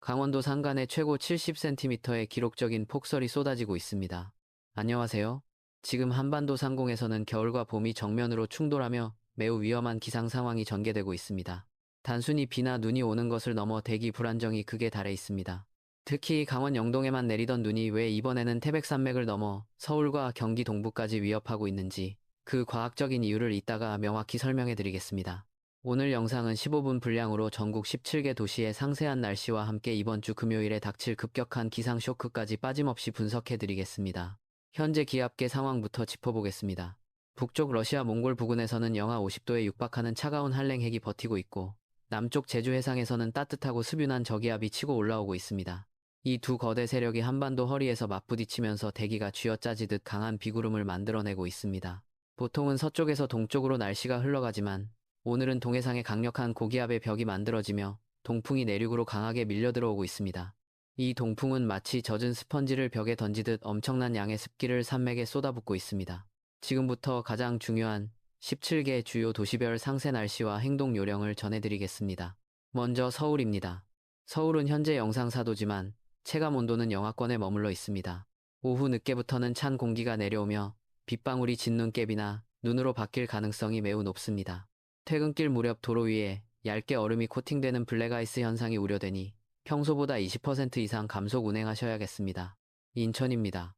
강원도 산간에 최고 70cm의 기록적인 폭설이 쏟아지고 있습니다. 안녕하세요. 지금 한반도 상공에서는 겨울과 봄이 정면으로 충돌하며 매우 위험한 기상 상황이 전개되고 있습니다. 단순히 비나 눈이 오는 것을 넘어 대기 불안정이 극에 달해 있습니다. 특히 강원 영동에만 내리던 눈이 왜 이번에는 태백산맥을 넘어 서울과 경기 동부까지 위협하고 있는지 그 과학적인 이유를 이따가 명확히 설명해 드리겠습니다. 오늘 영상은 15분 분량으로 전국 17개 도시의 상세한 날씨와 함께 이번 주 금요일에 닥칠 급격한 기상 쇼크까지 빠짐없이 분석해 드리겠습니다. 현재 기압계 상황부터 짚어보겠습니다. 북쪽 러시아 몽골 부근에서는 영하 50도에 육박하는 차가운 한랭핵이 버티고 있고, 남쪽 제주 해상에서는 따뜻하고 습윤한 저기압이 치고 올라오고 있습니다. 이 두 거대 세력이 한반도 허리에서 맞부딪히면서 대기가 쥐어짜지듯 강한 비구름을 만들어내고 있습니다. 보통은 서쪽에서 동쪽으로 날씨가 흘러가지만 오늘은 동해상에 강력한 고기압의 벽이 만들어지며 동풍이 내륙으로 강하게 밀려들어오고 있습니다. 이 동풍은 마치 젖은 스펀지를 벽에 던지듯 엄청난 양의 습기를 산맥에 쏟아붓고 있습니다. 지금부터 가장 중요한 17개 주요 도시별 상세 날씨와 행동 요령을 전해드리겠습니다. 먼저 서울입니다. 서울은 현재 영상 4도지만 체감 온도는 영하권에 머물러 있습니다. 오후 늦게부터는 찬 공기가 내려오며 빗방울이 진눈깨비나 눈으로 바뀔 가능성이 매우 높습니다. 퇴근길 무렵 도로 위에 얇게 얼음이 코팅되는 블랙아이스 현상이 우려되니 평소보다 20% 이상 감속 운행하셔야겠습니다. 인천입니다.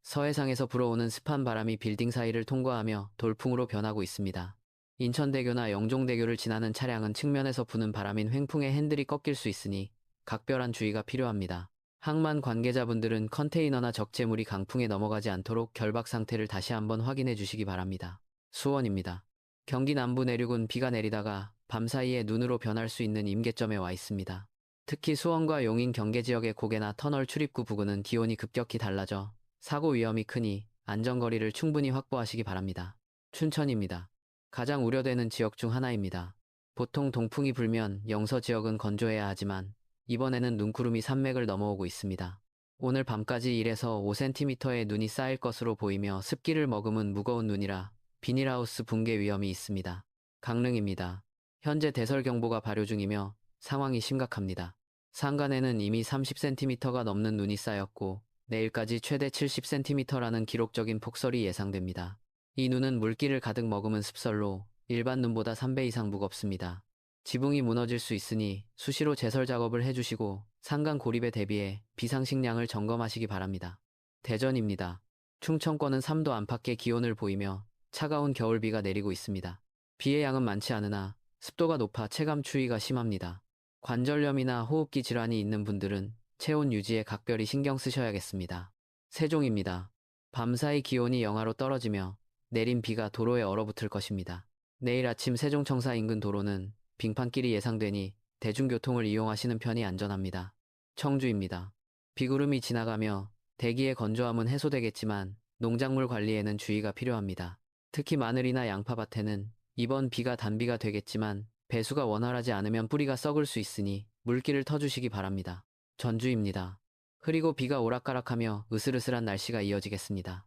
서해상에서 불어오는 습한 바람이 빌딩 사이를 통과하며 돌풍으로 변하고 있습니다. 인천대교나 영종대교를 지나는 차량은 측면에서 부는 바람인 횡풍에 핸들이 꺾일 수 있으니 각별한 주의가 필요합니다. 항만 관계자분들은 컨테이너나 적재물이 강풍에 넘어가지 않도록 결박 상태를 다시 한번 확인해 주시기 바랍니다. 수원입니다. 경기 남부 내륙은 비가 내리다가 밤사이에 눈으로 변할 수 있는 임계점에 와 있습니다. 특히 수원과 용인 경계 지역의 고개나 터널 출입구 부근은 기온이 급격히 달라져 사고 위험이 크니 안전거리를 충분히 확보하시기 바랍니다. 춘천입니다. 가장 우려되는 지역 중 하나입니다. 보통 동풍이 불면 영서 지역은 건조해야 하지만 이번에는 눈구름이 산맥을 넘어오고 있습니다. 오늘 밤까지 1에서 5cm의 눈이 쌓일 것으로 보이며 습기를 머금은 무거운 눈이라 비닐하우스 붕괴 위험이 있습니다. 강릉입니다. 현재 대설경보가 발효 중이며 상황이 심각합니다. 산간에는 이미 30cm가 넘는 눈이 쌓였고 내일까지 최대 70cm라는 기록적인 폭설이 예상됩니다. 이 눈은 물기를 가득 머금은 습설로 일반 눈보다 3배 이상 무겁습니다. 지붕이 무너질 수 있으니 수시로 제설 작업을 해주시고 산간 고립에 대비해 비상식량을 점검하시기 바랍니다. 대전입니다. 충청권은 3도 안팎의 기온을 보이며 차가운 겨울비가 내리고 있습니다. 비의 양은 많지 않으나 습도가 높아 체감 추위가 심합니다. 관절염이나 호흡기 질환이 있는 분들은 체온 유지에 각별히 신경 쓰셔야겠습니다. 세종입니다. 밤사이 기온이 영하로 떨어지며 내린 비가 도로에 얼어붙을 것입니다. 내일 아침 세종청사 인근 도로는 빙판길이 예상되니 대중교통을 이용하시는 편이 안전합니다. 청주입니다. 비구름이 지나가며 대기의 건조함은 해소되겠지만 농작물 관리에는 주의가 필요합니다. 특히 마늘이나 양파밭에는 이번 비가 단비가 되겠지만 배수가 원활하지 않으면 뿌리가 썩을 수 있으니 물기를 터주시기 바랍니다. 전주입니다. 흐리고 비가 오락가락하며 으슬으슬한 날씨가 이어지겠습니다.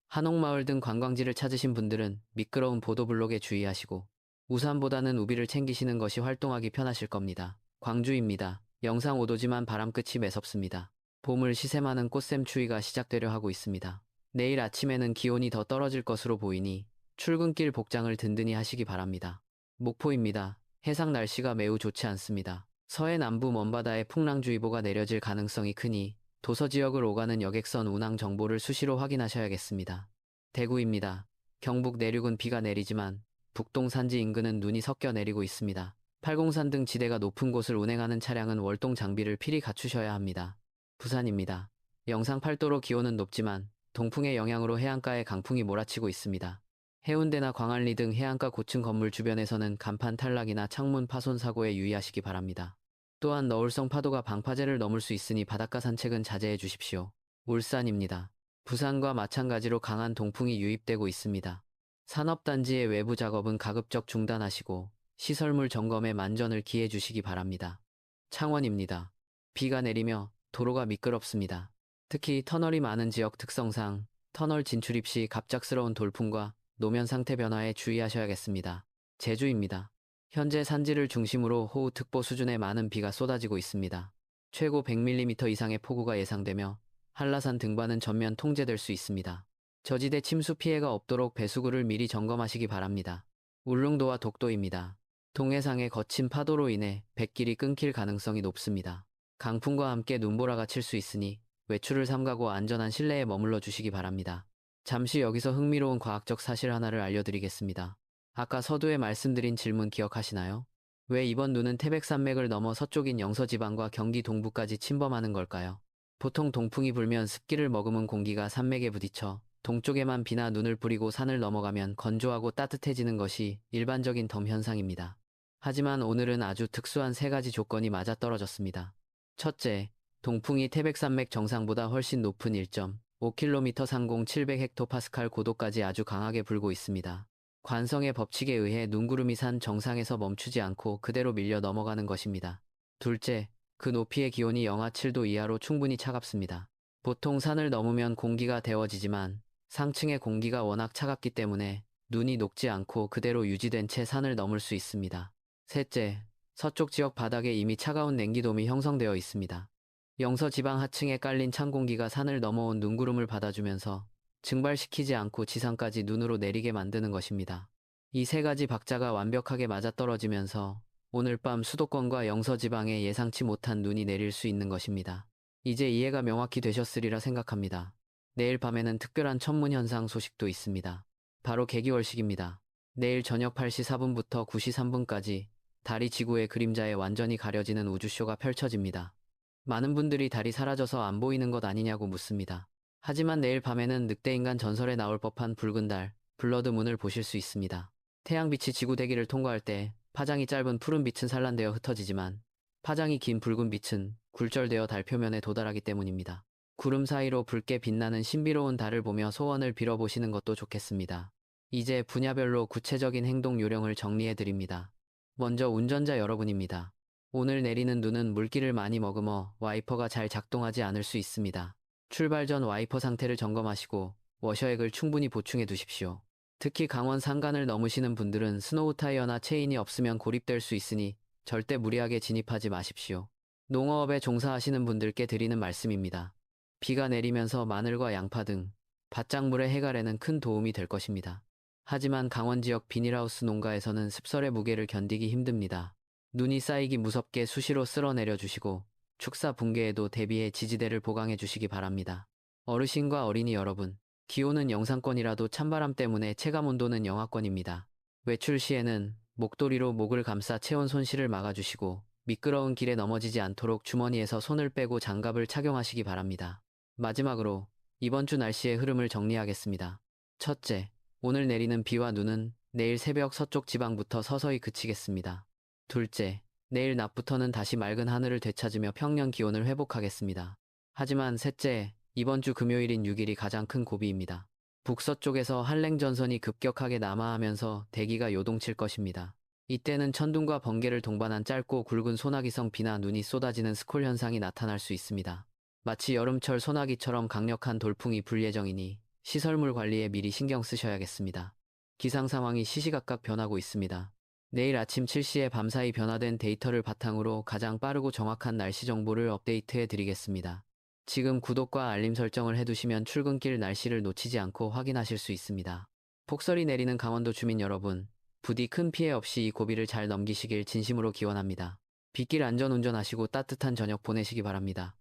한옥마을 등 관광지를 찾으신 분들은 미끄러운 보도블록에 주의하시고 우산보다는 우비를 챙기시는 것이 활동하기 편하실 겁니다. 광주입니다. 영상 5도지만 바람끝이 매섭습니다. 봄을 시샘하는 꽃샘 추위가 시작되려 하고 있습니다. 내일 아침에는 기온이 더 떨어질 것으로 보이니 출근길 복장을 든든히 하시기 바랍니다. 목포입니다. 해상 날씨가 매우 좋지 않습니다. 서해 남부 먼바다에 풍랑주의보가 내려질 가능성이 크니 도서 지역을 오가는 여객선 운항 정보를 수시로 확인하셔야겠습니다. 대구입니다. 경북 내륙은 비가 내리지만 북동 산지 인근은 눈이 섞여 내리고 있습니다. 팔공산 등 지대가 높은 곳을 운행하는 차량은 월동 장비를 필히 갖추셔야 합니다. 부산입니다. 영상 8도로 기온은 높지만 동풍의 영향으로 해안가에 강풍이 몰아치고 있습니다. 해운대나 광안리 등 해안가 고층 건물 주변에서는 간판 탈락이나 창문 파손 사고에 유의하시기 바랍니다. 또한 너울성 파도가 방파제를 넘을 수 있으니 바닷가 산책은 자제해 주십시오. 울산입니다. 부산과 마찬가지로 강한 동풍이 유입되고 있습니다. 산업단지의 외부 작업은 가급적 중단하시고 시설물 점검에 만전을 기해 주시기 바랍니다. 창원입니다. 비가 내리며 도로가 미끄럽습니다. 특히 터널이 많은 지역 특성상 터널 진출입 시 갑작스러운 돌풍과 노면 상태 변화에 주의하셔야겠습니다. 제주입니다. 현재 산지를 중심으로 호우특보 수준의 많은 비가 쏟아지고 있습니다. 최고 100mm 이상의 폭우가 예상되며 한라산 등반은 전면 통제될 수 있습니다. 저지대 침수 피해가 없도록 배수구를 미리 점검하시기 바랍니다. 울릉도와 독도입니다. 동해상의 거친 파도로 인해 뱃길이 끊길 가능성이 높습니다. 강풍과 함께 눈보라가 칠 수 있으니 외출을 삼가고 안전한 실내에 머물러 주시기 바랍니다. 잠시 여기서 흥미로운 과학적 사실 하나를 알려드리겠습니다. 아까 서두에 말씀드린 질문 기억하시나요? 왜 이번 눈은 태백산맥을 넘어 서쪽인 영서지방과 경기 동부까지 침범하는 걸까요? 보통 동풍이 불면 습기를 머금은 공기가 산맥에 부딪혀 동쪽에만 비나 눈을 뿌리고 산을 넘어가면 건조하고 따뜻해지는 것이 일반적인 덤 현상입니다. 하지만 오늘은 아주 특수한 세 가지 조건이 맞아떨어졌습니다. 첫째, 동풍이 태백산맥 정상보다 훨씬 높은 1.5km 상공 700헥토파스칼 고도까지 아주 강하게 불고 있습니다. 관성의 법칙에 의해 눈구름이 산 정상에서 멈추지 않고 그대로 밀려 넘어가는 것입니다. 둘째, 그 높이의 기온이 영하 7도 이하로 충분히 차갑습니다. 보통 산을 넘으면 공기가 데워지지만 상층의 공기가 워낙 차갑기 때문에 눈이 녹지 않고 그대로 유지된 채 산을 넘을 수 있습니다. 셋째, 서쪽 지역 바닥에 이미 차가운 냉기돔이 형성되어 있습니다. 영서 지방 하층에 깔린 찬 공기가 산을 넘어온 눈구름을 받아주면서 증발시키지 않고 지상까지 눈으로 내리게 만드는 것입니다. 이 세 가지 박자가 완벽하게 맞아떨어지면서 오늘 밤 수도권과 영서 지방에 예상치 못한 눈이 내릴 수 있는 것입니다. 이제 이해가 명확히 되셨으리라 생각합니다. 내일 밤에는 특별한 천문 현상 소식도 있습니다. 바로 개기월식입니다. 내일 저녁 8시 4분부터 9시 3분까지 달이 지구의 그림자에 완전히 가려지는 우주쇼가 펼쳐집니다. 많은 분들이 달이 사라져서 안 보이는 것 아니냐고 묻습니다. 하지만 내일 밤에는 늑대인간 전설에 나올 법한 붉은 달, 블러드문을 보실 수 있습니다. 태양빛이 지구 대기를 통과할 때 파장이 짧은 푸른 빛은 산란되어 흩어지지만 파장이 긴 붉은 빛은 굴절되어 달 표면에 도달하기 때문입니다. 구름 사이로 붉게 빛나는 신비로운 달을 보며 소원을 빌어보시는 것도 좋겠습니다. 이제 분야별로 구체적인 행동 요령을 정리해드립니다. 먼저 운전자 여러분입니다. 오늘 내리는 눈은 물기를 많이 머금어 와이퍼가 잘 작동하지 않을 수 있습니다. 출발 전 와이퍼 상태를 점검하시고 워셔액을 충분히 보충해 두십시오. 특히 강원 산간을 넘으시는 분들은 스노우 타이어나 체인이 없으면 고립될 수 있으니 절대 무리하게 진입하지 마십시오. 농어업에 종사하시는 분들께 드리는 말씀입니다. 비가 내리면서 마늘과 양파 등 밭작물의 해갈에는 큰 도움이 될 것입니다. 하지만 강원 지역 비닐하우스 농가에서는 습설의 무게를 견디기 힘듭니다. 눈이 쌓이기 무섭게 수시로 쓸어내려 주시고 축사 붕괴에도 대비해 지지대를 보강해 주시기 바랍니다. 어르신과 어린이 여러분, 기온은 영상권이라도 찬바람 때문에 체감온도는 영하권입니다. 외출 시에는 목도리로 목을 감싸 체온 손실을 막아주시고 미끄러운 길에 넘어지지 않도록 주머니에서 손을 빼고 장갑을 착용하시기 바랍니다. 마지막으로 이번 주 날씨의 흐름을 정리하겠습니다. 첫째, 오늘 내리는 비와 눈은 내일 새벽 서쪽 지방부터 서서히 그치겠습니다. 둘째, 내일 낮부터는 다시 맑은 하늘을 되찾으며 평년 기온을 회복하겠습니다. 하지만 셋째, 이번 주 금요일인 6일이 가장 큰 고비입니다. 북서쪽에서 한랭전선이 급격하게 남하하면서 대기가 요동칠 것입니다. 이때는 천둥과 번개를 동반한 짧고 굵은 소나기성 비나 눈이 쏟아지는 스콜 현상이 나타날 수 있습니다. 마치 여름철 소나기처럼 강력한 돌풍이 불 예정이니 시설물 관리에 미리 신경 쓰셔야겠습니다. 기상 상황이 시시각각 변하고 있습니다. 내일 아침 7시에 밤사이 변화된 데이터를 바탕으로 가장 빠르고 정확한 날씨 정보를 업데이트해 드리겠습니다. 지금 구독과 알림 설정을 해두시면 출근길 날씨를 놓치지 않고 확인하실 수 있습니다. 폭설이 내리는 강원도 주민 여러분, 부디 큰 피해 없이 이 고비를 잘 넘기시길 진심으로 기원합니다. 빗길 안전 운전하시고 따뜻한 저녁 보내시기 바랍니다.